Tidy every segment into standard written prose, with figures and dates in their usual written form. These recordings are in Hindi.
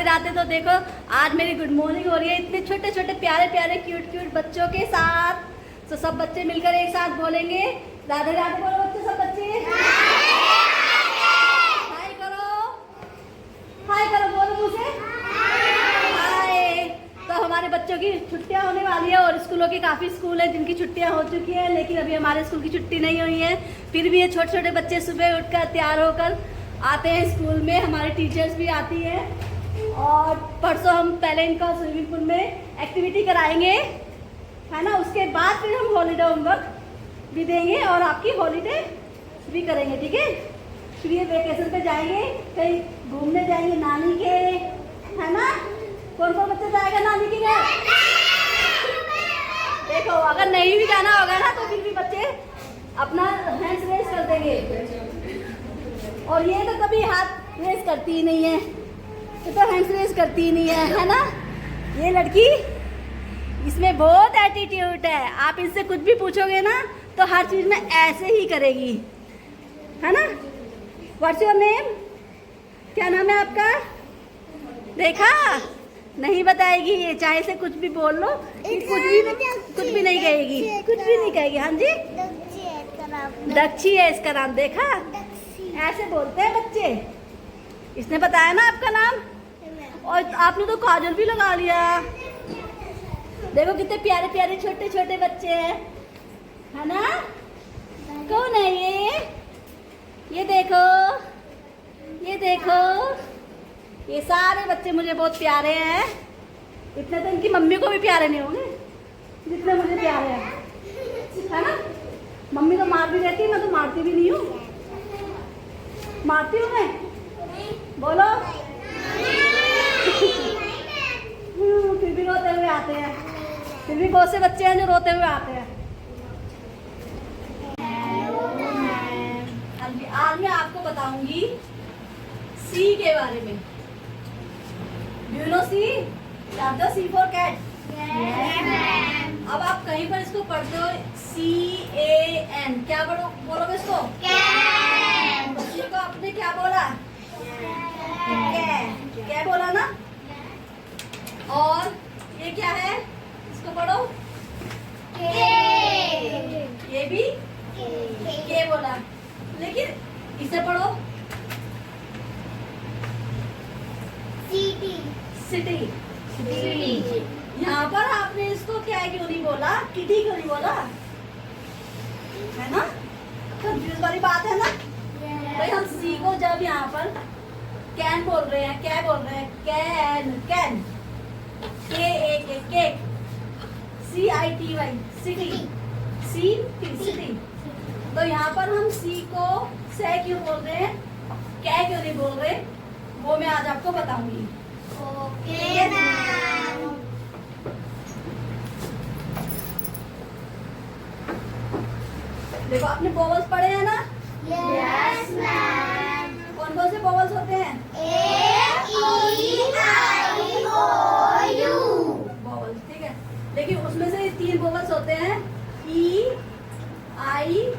राधे। तो देखो आज मेरी गुड मॉर्निंग हो रही है इतने छोटे छोटे प्यारे प्यारे क्यूट क्यूट बच्चों के साथ। तो सब बच्चे मिलकर एक साथ बोलेंगे राधे राधे। बोलो बच्चे, सब बच्चे हाय करो, हाय करो, बोलो मुझे हाय। तो हमारे बच्चों की छुट्टियां होने वाली है और स्कूलों की काफ़ी स्कूल है जिनकी छुट्टियां हो चुकी हैं, लेकिन अभी हमारे स्कूल की छुट्टी नहीं हुई है। फिर भी ये छोटे छोटे बच्चे सुबह उठकर तैयार होकर आते हैं स्कूल में। हमारी टीचर्स भी आती हैं और परसों हम पहले इनका स्विमिंग पूल में एक्टिविटी कराएंगे, है ना। उसके बाद फिर हम हॉलीडे होमवर्क भी देंगे और आपकी हॉलीडे भी करेंगे, ठीक है। फिर ये वेकेशन पे जाएंगे, कहीं घूमने जाएंगे नानी के, है ना। कौन कौन बच्चा जाएगा नानी के घर? देखो अगर नहीं भी जाना होगा ना तो फिर भी बच्चे अपना हैंड्स रेस कर देंगे। और ये तो कभी हाथ रेस करती ही नहीं है, ये तो हैंड्स रेस करती ही नहीं है ना। ये लड़की, इसमें बहुत एटीट्यूड है। आप इससे कुछ भी पूछोगे ना तो हर चीज में ऐसे ही करेगी, है ना। What's your name? क्या नाम है आपका? देखा, नहीं बताएगी ये, चाहे से कुछ भी बोल लो, कुछ भी नहीं कहेगी, कुछ भी नहीं कहेगी। हाँ जी, दक्षी है इसका नाम। देखा, ऐसे बोलते हैं बच्चे। इसने बताया ना आपका नाम, और आपने तो काजल भी लगा लिया। देखो कितने प्यारे प्यारे छोटे छोटे बच्चे हैं, है ना। कौन है ये देखो, ये देखो, ये सारे बच्चे मुझे बहुत प्यारे हैं। इतने तो इनकी मम्मी को भी प्यारे नहीं होंगे जितने मुझे प्यारे हैं, है ना। मम्मी तो मार भी देती है, मैं तो मारती भी नहीं हूँ। मारती हूँ मैं? बोलो फिर भी रोते हुए आते हैं। फिर भी बहुत से बच्चे हैं जो रोते हुए आते हैं। आज मैं आपको बताऊंगी सी के बारे में। Do you know C? शब्द C for cat. अब आप कहीं पर इसको पढ़ते हो CAN, क्या बोलोगे इसको? कैन। बच्चे को आपने क्या बोला? क्या बोला ना। और ये क्या है? इसको पढ़ो ये भी के बोला, लेकिन इसे पढ़ो सिटी। यहाँ पर आपने इसको क्या क्यों नहीं बोला? किटी क्यों नहीं बोला? है ना, कंफ्यूज वाली बात है ना। भाई हम सी को जब यहाँ पर कैन बोल रहे हैं, क्या बोल रहे हैं? Can, can, cake, CITY, city, city. तो यहाँ पर हम सी को से क्यों बोल रहे हैं, क्या क्यों नहीं बोल रहे, वो मैं आज आपको बताऊंगी। Okay ma'am. देखो आपने वोवल्स पढ़े हैं ना? Yes ma'am. कौन कौन से वोवल्स होते हैं? A-E-I-O-U वोवल्स, ठीक है। लेकिन उसमें से 3 वोवल्स होते हैं E-I-Y।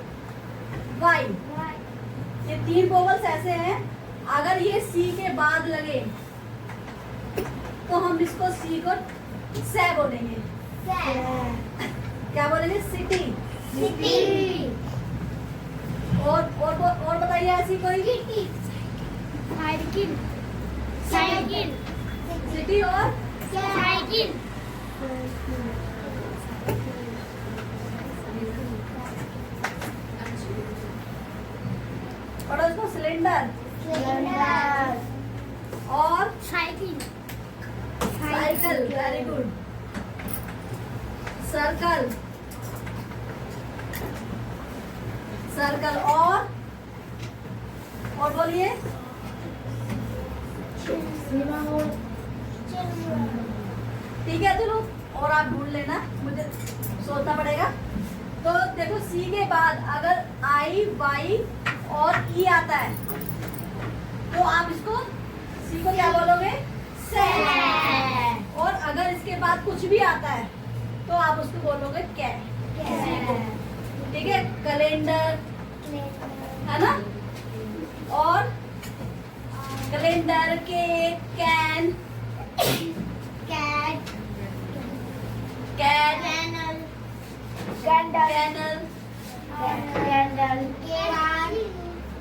ये 3 वोवल्स ऐसे हैं, अगर ये सी के बाद लगे तो हम इसको सी को से बोलेंगे। क्या बोलेंगे? सिटी। और बताइए ऐसी कोई? साइकिल, सिटी और साइकिल। पढ़ो इसको सिलेंडर और साइकिल, वेरी गुड। सर्कल और बोलिए ठीक है। चलो और आप ढूंढ लेना, मुझे सोचना पड़ेगा। तो देखो सी के बाद अगर IY और E आता है तो आप इसको सी को क्या बोलोगे? से। और अगर इसके बाद कुछ भी आता है तो आप उसको बोलोगे कै। ठीक है, कैलेंडर, है ना। और calendar, cake, can, cat cat candle candle candle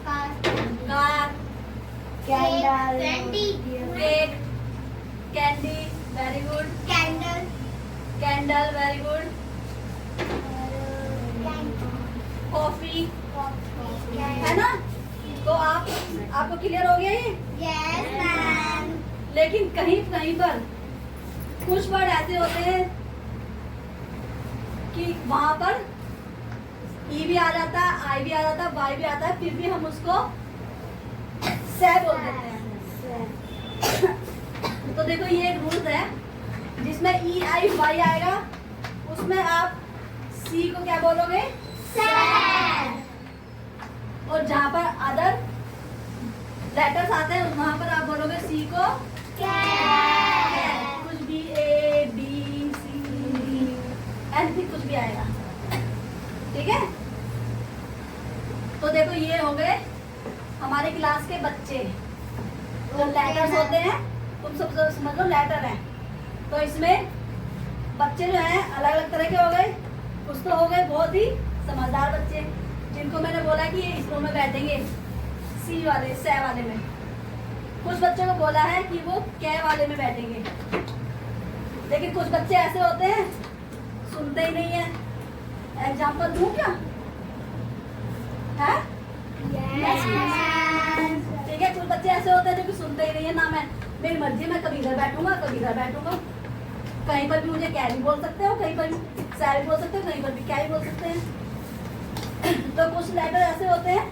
car candle cake candy very good candle candle very good coffee है ना। तो आपको क्लियर हो गया ये। यस मैम लेकिन कहीं कहीं पर कुछ वर्ड ऐसे होते हैं कि वहां पर ई भी आ जाता है, आई भी आ जाता है, वाई भी आता है, फिर भी हम उसको से बोल देते हैं। तो देखो ये एक रूल है जिसमें ई आई वाई आएगा, उसमें आप सी को क्या बोलोगे सैर और जहाँ पर अदर लेटर्स आते हैं वहां पर आप बोलोगे सी को कैट कुछ भी A B C D anything कुछ भी आएगा। ठीक है। तो देखो ये हो गए हमारे क्लास के बच्चे जो लेटर्स होते हैं, तुम सब समझ लो लेटर हैं। तो इसमें बच्चे जो हैं अलग अलग तरह के हो गए। कुछ तो हो गए बहुत ही समझदार बच्चे जिनको मैंने बोला कि ये इस रो में बैठेंगे सी वाले से वाले में। कुछ बच्चों को बोला है कि वो कै वाले में बैठेंगे। लेकिन कुछ बच्चे ऐसे होते हैं सुनते ही नहीं है। एग्जाम्पल दूं क्या है? ठीक है। कुछ बच्चे ऐसे होते हैं जो कि सुनते ही नहीं है ना। मैं मेरी मर्जी, मैं कभी इधर बैठूंगा कभी इधर बैठूंगा। कहीं पर भी मुझे क्या भी बोल सकते हो, कहीं पर भी सैर बोल सकते हो, कहीं पर भी क्या भी बोल सकते हैं। तो कुछ लेटर ऐसे होते हैं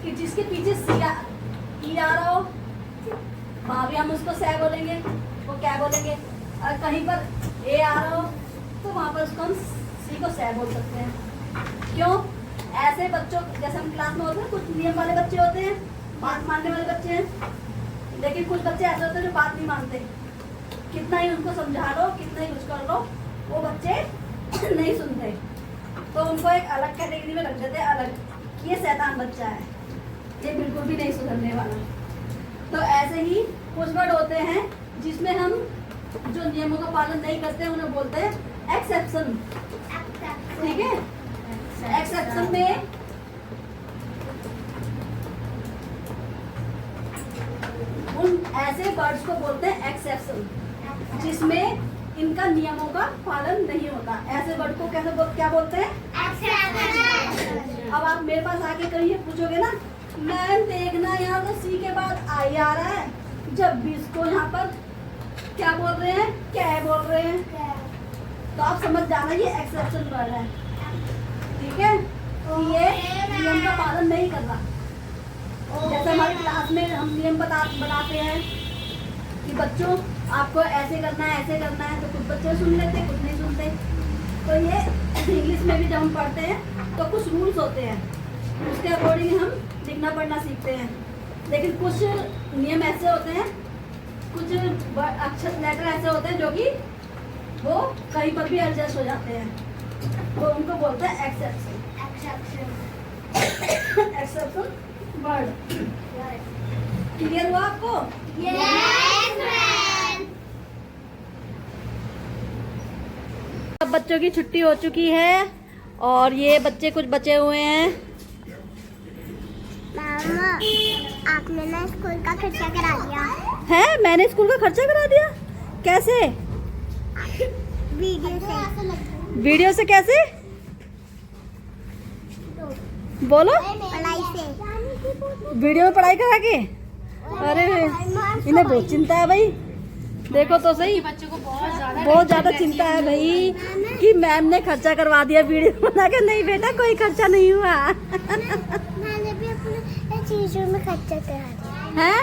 कि जिसके पीछे सी ई आ रहा हो वहां भी हम उसको सै बोलेंगे, वो क्या बोलेंगे। और कहीं पर ए आ रहा हो तो वहां पर उसको हम सी को सै बोल सकते हैं। क्यों? ऐसे बच्चों जैसे हम क्लास में होते हैं, कुछ नियम वाले बच्चे होते हैं, बात मानने वाले बच्चे हैं। लेकिन कुछ बच्चे ऐसे होते हैं जो बात नहीं मानते। कितना ही उनको समझा लो, कितना ही कुछ कर लो, वो बच्चे नहीं सुनते। तो उनको एक अलग कैटेगरी में रख देते हैं, अलग। ये शैतान बच्चा है, ये बिल्कुल भी नहीं सुधरने वाला। तो ऐसे ही कुछ वर्ड होते हैं जिसमें हम जो नियमों का पालन नहीं करते उन्हें बोलते हैं एक्सेप्शन। ठीक है। एक्सेप्शन में उन ऐसे वर्ड्स को बोलते हैं एक्सेप्शन जिसमें इनका नियमों का पालन नहीं होता। ऐसे वर्ड को क्या बोलते हैं? अब आप मेरे पास आके कहिए, पूछोगे ना मैम देखना यहाँ तो सी के बाद आई आ रहा है, जब भी इसको यहाँ पर क्या बोल रहे हैं, क्या बोल रहे हैं। तो आप समझ जाना ये एक्सेप्शन वर्ड है। ठीक है। ये नियम का पालन नहीं कर रहा। जैसे हमारी क्लास में हम नियम बनाते हैं कि बच्चों आपको ऐसे करना है, ऐसे करना है, तो कुछ बच्चे सुन लेते हैं, कुछ नहीं सुनते। तो ये इंग्लिश में भी जब हम पढ़ते हैं तो कुछ रूल्स होते हैं, उसके अकॉर्डिंग हम लिखना पढ़ना सीखते हैं। लेकिन कुछ नियम ऐसे होते हैं, कुछ अक्षर लेटर ऐसे होते हैं जो कि वो कहीं पर भी एडजस्ट हो जाते हैं, तो उनको बोलते हैं एक्सेप्शन। Exception word. क्लियर हुआ आपको? अब बच्चों की छुट्टी हो चुकी है और ये बच्चे कुछ बचे हुए हैं। मामा आपने ना स्कूल का खर्चा करा दिया है? मैंने स्कूल का खर्चा करा दिया? कैसे? वीडियो से। वीडियो से कैसे? बोलो। पढ़ाई से। वीडियो में पढ़ाई करा के? अरे इन्हें बहुत चिंता है भाई। देखो तो सही, बच्चों को बहुत ज्यादा चिंता है भाई कि मैम ने खर्चा करवा दिया वीडियो बना के। नहीं बेटा, कोई खर्चा नहीं हुआ। मैंने भी अपने चीजों में खर्चा करा दिया है?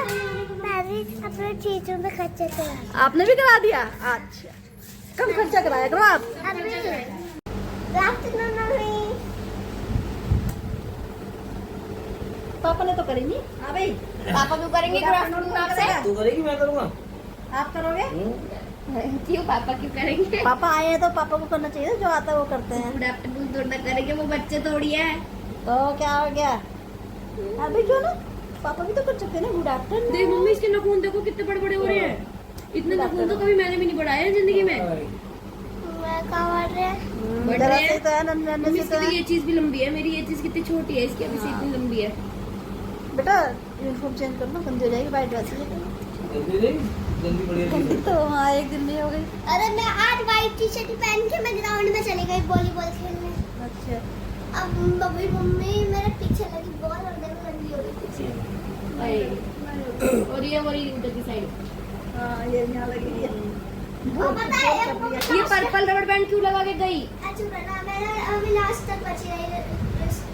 मैं भी अपने चीजों में खर्चा करा दिया। आपने भी करा दिया? अच्छा, कम खर्चा कराया करो आप। पापा ने तो करी नहीं। हाँ भाई, पापा क्यों करेंगे क्राफ्ट आपसे? तू करेगी, मैं करूँगा। आप करोगे? क्यों पापा क्यों करेंगे? पापा आए हैं तो पापा को करना चाहिए, जो आता है वो करते हैं। गुड आफ्टरनून थोड़ा करेंगे, वो बच्चे थोड़ी है। तो क्या हो गया? अभी क्यों ना, पापा भी तो कर सकते हैं ना गुड आफ्टरनून। देख मम्मी, इसके नाखून देखो कितने बड़े बड़े हो रहे हैं। इतने नाखून तो कभी मैंने भी नहीं बढ़ाए हैं जिंदगी में। मैं कहाँ बढ़ रहे हैं? बढ़ जरा रहे से हैं। तो है, नन्हे मम्मी, से इसकी तो तो है। ये चीज भी लंबी है, मेरी ये चीज कितनी छोटी है, इसकी अभी से इतनी लंबी है। बेटा यूनिफॉर्म चेंज कर लो, गंदी हो जाएगी वाइट ड्रेस। जल्दी बढ़िया गंदी तो हाँ एक दिन में हो गई। अरे मैं आज व्हाइट टी शर्ट पहन के मैं ग्राउंड में चली गई वॉलीबॉल खेलने। अच्छा अब मम्मी मेरे पीछे लगी बॉल और देखो गंदी हो गई पीछे। और ये वाली उधर की साइड, हाँ ये यहाँ लगी है। और पता है ये पर्पल रबड़ बैंड क्यों लगा के गई? अच्छा ना मैंने अभी लास्ट तक बची रही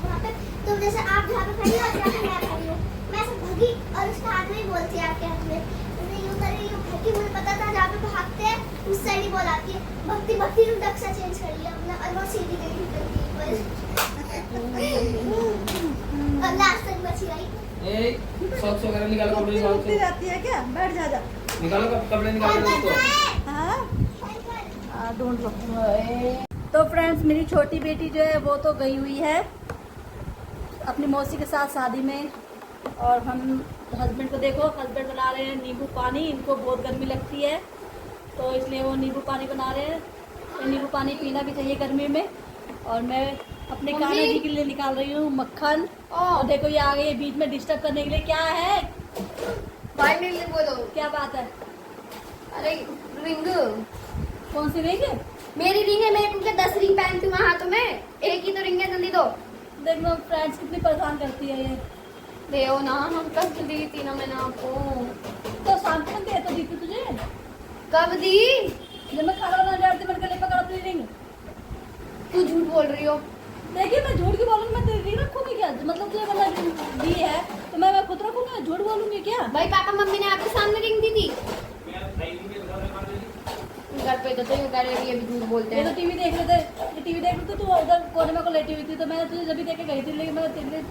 वहाँ पे। तो जैसे आप जहाँ पे खड़ी हो जहाँ पे मैं खड़ी हूँ, मैं ऐसे भागी और उसके हाथ में ही बोलती है, आपके हाथ में मैंने यूँ करी यूँ भागी। मुझे पता था जहाँ पे भागते हैं उस साइड ही बॉल आती है। भक्ति भक्ति ने नक्शा चेंज कर लिया अपना और वो सीधी गई और लास्ट तक बची रही। सॉक्स वगैरह निकालो, कपड़े निकालो, उठती रहती है क्या? बैठ जा जा। निकालो कपड़े निकालो दोस्तों। हाँ ढूंढ लो। तो फ्रेंड्स मेरी छोटी बेटी जो है वो तो गई हुई है अपनी मौसी के साथ शादी में, और हम हस्बैंड को देखो, हस्बैंड बना रहे हैं नींबू पानी। इनको बहुत गर्मी लगती है तो इसलिए वो नींबू पानी बना रहे हैं। तो नींबू पानी पीना भी चाहिए गर्मी में। और मैं अपने मम्मी। कान्हा जी के लिए निकाल रही हूँ मक्खन। और देखो ये आ गई बीच में डिस्टर्ब करने के लिए। क्या है, भाई मेरे लिए बोलो। क्या बात है? अरे रिंग, कौन सी रिंग है? मेरी रिंग है, मैं इनके 10 रिंग पहनती हूँ हाथों में, एक ही तो रिंग है, जल्दी दो। देख लो फ्रेंड्स कितनी परेशान करती है ये। देओ ना, हम कब दी थी ना मैंने आपको। तो शाम को दे तो दी थी तुझे कब दी? जब मैं खाना बनाने जा रही थी, मैंने कहा पकड़ अपनी रिंग। तू झूठ बोल रही हो। देखिए मैं झूठ क्यों बोलूंगी? मैं तेरी रिंग रखूंगी क्या? मतलब तुझे मतलब दी है तो मैं खुद रखूंगी, झूठ बोलूंगी क्या? भाई पापा मम्मी ने आपके सामने रिंग दी थी घर पे, तो यूँ कह रही है, झूठ बोलते ये तो हैं। टीवी देख रहे थे, टीवी देख रहे थे, तू उधर कोने में को लेटी हुई थी तो मैंने तुझे जब भी देख के गई थी, लेकिन मैं तेरे लिए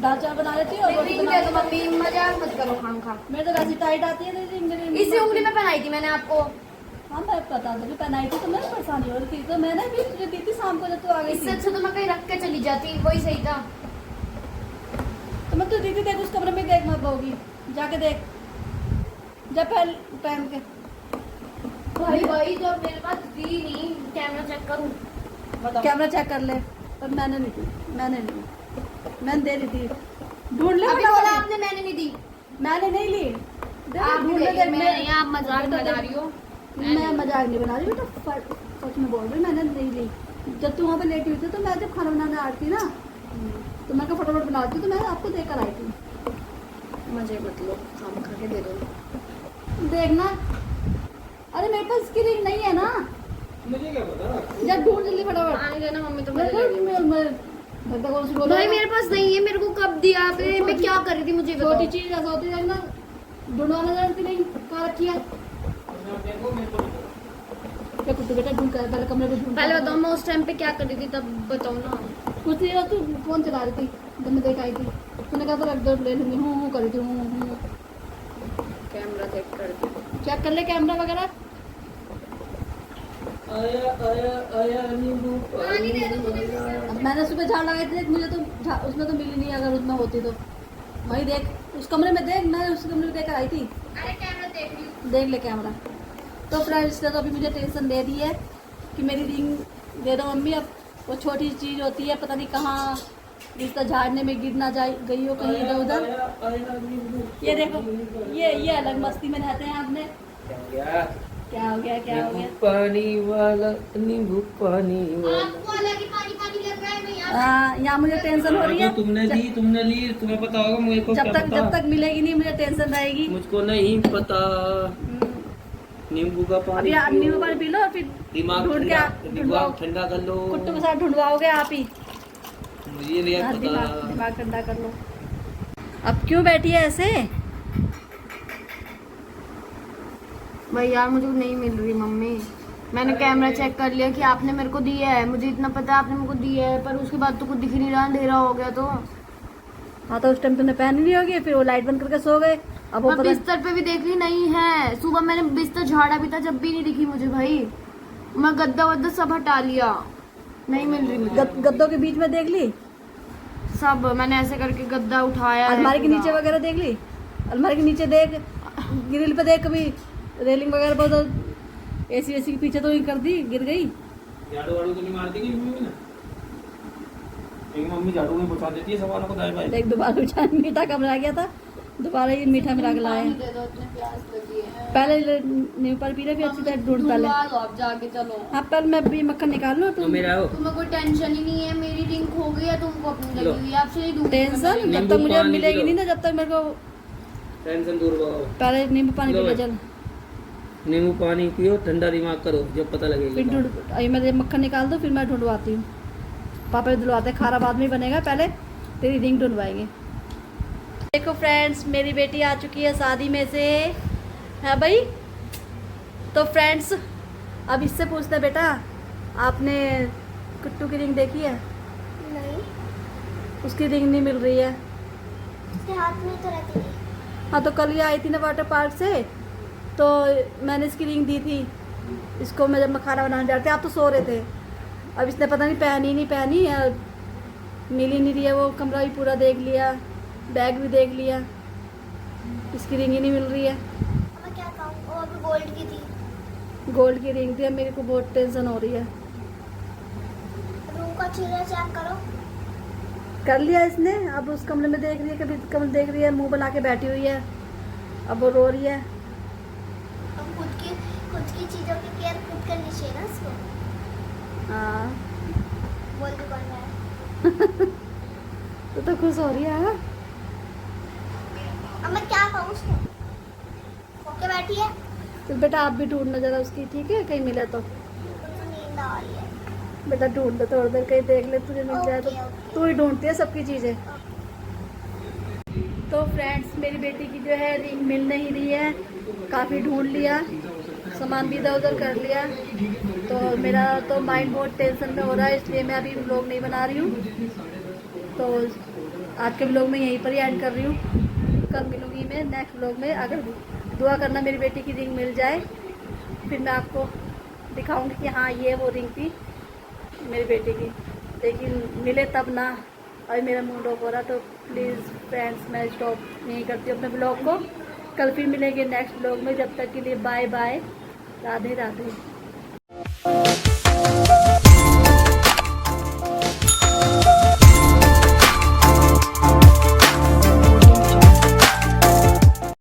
दाल चावल बना रही थी और रोटी रिंग बना दे दो रही थी। मम्मी, मजाक मत करो खाम खा। मेरे तो वैसी टाइट आती है तेरी रिंग। इसी उंगली में पहनाई थी मैंने आपको। हाँ मैं पता था, पहनाई थी तो मैं परेशानी हो रही थी तो मैंने भी तुझे दी थी शाम को जब तू आ गई इससे थी। अच्छा तो मैं कहीं रख के चली जाती, वही सही था। तो मैं तुझे दी थी, देख उस कमरे में देख मत पाओगी, जाके देख जा पहन के। भाई जब मेरे पास दी नहीं, कैमरा चेक करूं, बताओ। कैमरा चेक कर ले। पर मैंने नहीं दी, मैंने दे रही थी। ढूंढ ले अभी फटाफट। बोला आपने मैंने नहीं दी। मैंने नहीं ली। देख, आप ढूंढ ले, देख, आप मजाक बेटा, बना देख, रही हो। मैं मजाक नहीं बना रही बेटा, सच में बोल रही हूँ, मैंने नहीं ली। जब तू वहाँ पे लेटी हुई थी तो मैं जब खाना बनाने आ रही थी ना, तो मैं कहा फटाफट बनाती तो मैं आपको देकर आई थी। मजे मत लो, काम खा के दे दो। देखना। अरे मेरे पास इसकी रिंग नहीं है ना, मुझे क्या पता। जब ढूंढ जल्दी फटाफट। आने देना मम्मी, तो भाई भाई मेरे पास नहीं है, मेरे को कब दिया आपने? मैं क्या कर रही थी मुझे छोटी बताओ। चीज ऐसा होती है ना, ढूंढवाना जानती नहीं कहाँ रखी है। क्या कुछ बेटा ढूंढ कर पहले कमरे में ढूंढ। पहले बताओ मैं उस टाइम पे क्या कर रही थी, तब बताओ ना। कुछ नहीं, तू फोन चला रही थी जब मैं देख आई थी। तूने कहा था रख दो, ले लूंगी। हूँ कर रही थी, हूँ। कैमरा चेक कर दी। चेक कर ले कैमरा वगैरह। आया नींबू पानी दे दो मुझे। अब मैंने सुबह झाड़ लगाई थी, देख मुझे तो उसमें तो मिली नहीं। अगर उसमें होती तो वही देख, उस कमरे में देख, मैं उस कमरे में देकर आई थी। अरे कैमरा देख रही हूँ। देख ले कैमरा। तो फ्रेंड्स ने तो अभी मुझे टेंशन दे दी है कि मेरी रिंग दे दो मम्मी। अब वो छोटी चीज़ होती है, पता नहीं कहाँ रिश्ता झाड़ने में गिर ना जाए, गई हो कहीं इधर उधर। ये देखो, ये अलग मस्ती में रहते हैं। आपने क्या हो गया, क्या हो गया? पानी वाला, नींबू पानी वाला। आपको अलग ही पानी पानी लग रहा है, मैं यहाँ हाँ, यहाँ मुझे टेंशन हो रही है। तुमने दी, तुमने ली, तुम्हें पता होगा, मुझे को क्या जब पता। तक मिलेगी नहीं मुझे टेंशन रहेगी। मुझको नहीं पता। नींबू का पानी अभी नींबू पानी पी लो और फिर दिमाग ढूंढ के दिमाग ठंडा कर लो। कुट्टू के साथ ढूंढवाओगे आप ही। मुझे नहीं हाँ, पता। दिमाग ठंडा कर लो। अब क्यों बैठी है ऐसे? भाई यार मुझे नहीं मिल रही मम्मी। मैंने कैमरा चेक कर लिया कि आपने मेरे को दिया है, मुझे इतना पता है आपने मेरे को दिया है, पर उसके बाद तो कुछ दिख नहीं रहा, अंधेरा हो गया तो। हाँ तो उस टाइम तुमने पहनी नहीं होगी, फिर वो लाइट बंद करके सो गए। अब वो मैं पता बिस्तर पे भी देख ली, नहीं है। सुबह मैंने बिस्तर झाड़ा भी था, जब भी नहीं दिखी मुझे भाई। मैं गद्दा वद्दा सब हटा लिया, नहीं मिल रही मुझे। गद्दों के बीच में देख ली, सब मैंने ऐसे करके गद्दा उठाया है अलमारी के पूरा। नीचे वगैरह देख ली। अलमारी के नीचे देख, ग्रिल पे देख, कभी रेलिंग वगैरह बहुत एसी वेसी के पीछे तो ही कर दी, गिर गई। झाड़ू वाड़ू तो नहीं मार देगी मम्मी ने? एक मम्मी झाड़ू में पहुंचा देती है सवालों को दाएं बाएं। देख दोबारा मीठा कम रह गया था, दोबारा ये मीठा मिला के लाए। पानी दे दो, इतनी प्यास लगी है। पहले नींबू पानी पी रहे, फिर अच्छी तरह ढूंढ पहले। ढूंढवा लो आप जाके, चलो। हाँ पहले मैं भी मक्खन निकाल लूँ तो तुम। मेरा हो तुम्हें कोई टेंशन ही नहीं है, मेरी रिंग खो गई है, तुमको अपनी लगी लो। हुई है, आपसे नहीं दूंगी मैं टेंशन मेरी जब ring। तक मुझे पानी मिलेगी लो। नहीं ना, जब तक मेरे को टेंशन दूर करो। पहले नींबू पानी लो पी ले भाई। चल। नींबू पानी पियो, ठंडा दिमाग करो, जब पता फिर लगेगा। ढूंढ अभी मैं मक्खन निकाल दूँ, फिर मैं ढूंढवाती हूँ। पापा दिलवाते हैं, खारा बाद में बनेगा, पहले तेरी रिंग ढूंढवाएंगे। देखो फ्रेंड्स, मेरी बेटी आ चुकी है शादी में से, है भाई। तो फ्रेंड्स अब इससे पूछते हैं, बेटा आपने कुट्टू की रिंग देखी है? नहीं, उसकी रिंग नहीं मिल रही है। उसके हाथ में तो रहती थी। हाँ तो कल ये आई थी ना वाटर पार्क से, तो मैंने इसकी रिंग दी थी इसको, मैं जब मैं खाना बनाने जा रहे थे, आप तो सो रहे थे। अब इसने पता नहीं पहनी नहीं पहनी, मिल ही नहीं रही है। वो कमरा भी पूरा देख लिया, बैग भी देख लिया, इसकी रिंग ही नहीं मिल रही है। अब मैं क्या कहूँ, वो अभी गोल्ड की थी। गोल्ड की रिंग थी। अब मेरे को बहुत टेंशन हो रही है। रूम का चूल्हा चेक करो। कर लिया इसने, अब उस कमरे में देख रही है, कभी कमरे देख रही है, मुंह बना के बैठी हुई है। अब वो रो रही है। अब खुद की चीज़ों की केयर खुद करनी चाहिए ना उसको। हाँ बोल के कौन रहा है? तो खुश हो रही है। हाँ? अब मैं क्या कहूँ उसको? ओके बैठी है, तो बेटा आप भी ढूंढना जरा उसकी, ठीक है? कहीं मिले तो मुझे नींद आ रही है। बेटा ढूंढ ले, थोड़ी देर कहीं देख ले, तुझे मिल जाए तो। Okay, okay. तू ही ढूंढती है सबकी चीज़ें। तो फ्रेंड्स मेरी बेटी की जो है रिंग मिल नहीं रही है, काफ़ी ढूंढ लिया, सामान भी इधर उधर कर लिया। तो मेरा तो माइंड बहुत टेंशन में हो रहा है, इसलिए मैं अभी व्लॉग नहीं बना रही हूँ। तो आज के व्लॉग में यहीं पर ही एंड कर रही हूँ। कल मिलूंगी मैं नेक्स्ट व्लॉग में। अगर दुआ करना मेरी बेटी की रिंग मिल जाए, फिर मैं आपको दिखाऊंगी कि हाँ ये वो रिंग थी मेरी बेटी की, लेकिन मिले तब ना। अभी मेरा मूड ऑफ हो रहा, तो प्लीज़ फ्रेंड्स मैं स्टॉप नहीं करती हूँ अपने ब्लॉग को। कल फिर मिलेंगे नेक्स्ट ब्लॉग में, जब तक के लिए बाय बाय, राधे राधे।